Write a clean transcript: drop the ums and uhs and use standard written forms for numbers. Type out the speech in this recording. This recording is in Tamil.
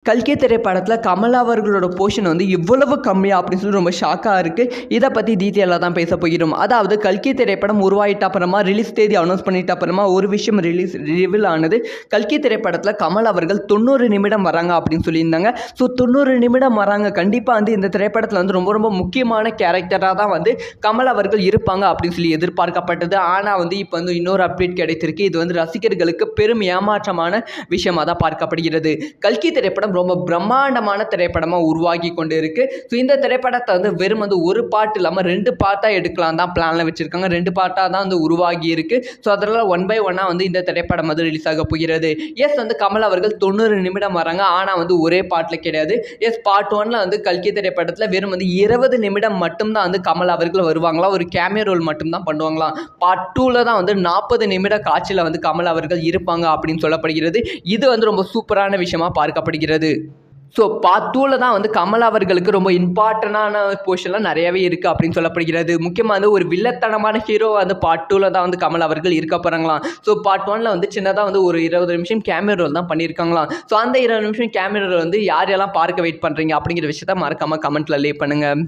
கல்கி திரைப்படத்தில் கமல் அவர்களோட போர்ஷன் வந்து இவ்வளவு கம்மியா அப்படின்னு சொல்லி ரொம்ப ஷாக்காக இருக்குது. இதை பற்றி டீட்டெயிலாக தான் பேச போகிறோம். அதாவது கல்கி திரைப்படம் உருவாயிட்ட அப்புறமா ரிலீஸ் தேதி அனௌன்ஸ் பண்ணிட்ட அப்புறமா ஒரு விஷயம் ரிவீல் ஆனது. கல்கி திரைப்படத்தில் கமல் அவர்கள் 90 நிமிடம் வராங்க அப்படின்னு சொல்லியிருந்தாங்க. ஸோ 90 நிமிடம் வராங்க. கண்டிப்பாக வந்து இந்த திரைப்படத்தில் வந்து ரொம்ப ரொம்ப முக்கியமான கேரக்டராக தான் வந்து கமல் அவர்கள் இருப்பாங்க அப்படின்னு சொல்லி எதிர்பார்க்கப்பட்டது. ஆனால் வந்து இப்போ வந்து இன்னொரு அப்டேட் கிடைத்திருக்கு. இது வந்து ரசிகர்களுக்கு பெரும் ஏமாற்றமான விஷயமாக தான் பார்க்கப்படுகிறது. கல்கி திரைப்படம் ரொம்ப பிரம்மாண்டமான திரைப்படமாக உருவாகி கொண்டு இருக்கு. ஸோ இந்த திரைப்படத்தை வந்து வெறும் வந்து ஒரு பார்ட் இல்லாமல் 2 பார்ட்டாக எடுக்கலாம் தான் பிளானில் வச்சிருக்காங்க. 2 பார்ட்டாக தான் வந்து உருவாகி இருக்கு. ஸோ அதெல்லாம் 1 by 1 வந்து இந்த திரைப்படம் வந்து ரிலீஸ் ஆக போகிறது. எஸ் வந்து கமல் அவர்கள் 90 நிமிடம் வராங்க. ஆனால் வந்து ஒரே பார்ட்டில் கிடையாது. எஸ் பார்ட் 1ல வந்து கல்கி திரைப்படத்தில் வெறும் வந்து 20 நிமிடம் மட்டும்தான் வந்து கமல் அவர்கள் வருவாங்களாம். ஒரு கேமியோ ரோல் மட்டும்தான் பண்ணுவாங்களாம். பார்ட் 2ல தான் வந்து 40 நிமிட காட்சியில் வந்து கமல் அவர்கள் இருப்பாங்க அப்படின்னு சொல்லப்படுகிறது. இது வந்து ரொம்ப சூப்பரான விஷயமா பார்க்கப்படுகிறது. ஸோ பார்ட் 2ல தான் வந்து கமல் அவர்களுக்கு ரொம்ப இம்பார்ட்டண்டான போர்ஷன்லாம் நிறையவே இருக்குது அப்படின்னு சொல்லப்படுகிறது. முக்கியமாக வந்து ஒரு வில்லத்தனமான ஹீரோ வந்து பார்ட் 2ல தான் வந்து கமல் அவர்கள் இருக்க போகிறாங்களாம். ஸோ பார்ட் 1ல வந்து சின்னதாக வந்து ஒரு 20 நிமிஷம் கேமியோ ரோல் தான் பண்ணியிருக்காங்களாம். ஸோ அந்த 20 நிமிஷம் கேமியோ ரோல் வந்து யாரெல்லாம் பார்க்க வெயிட் பண்ணுறீங்க அப்படிங்கிற விஷயத்த மறக்காமல் கமெண்ட்டில் லீவ் பண்ணுங்கள்.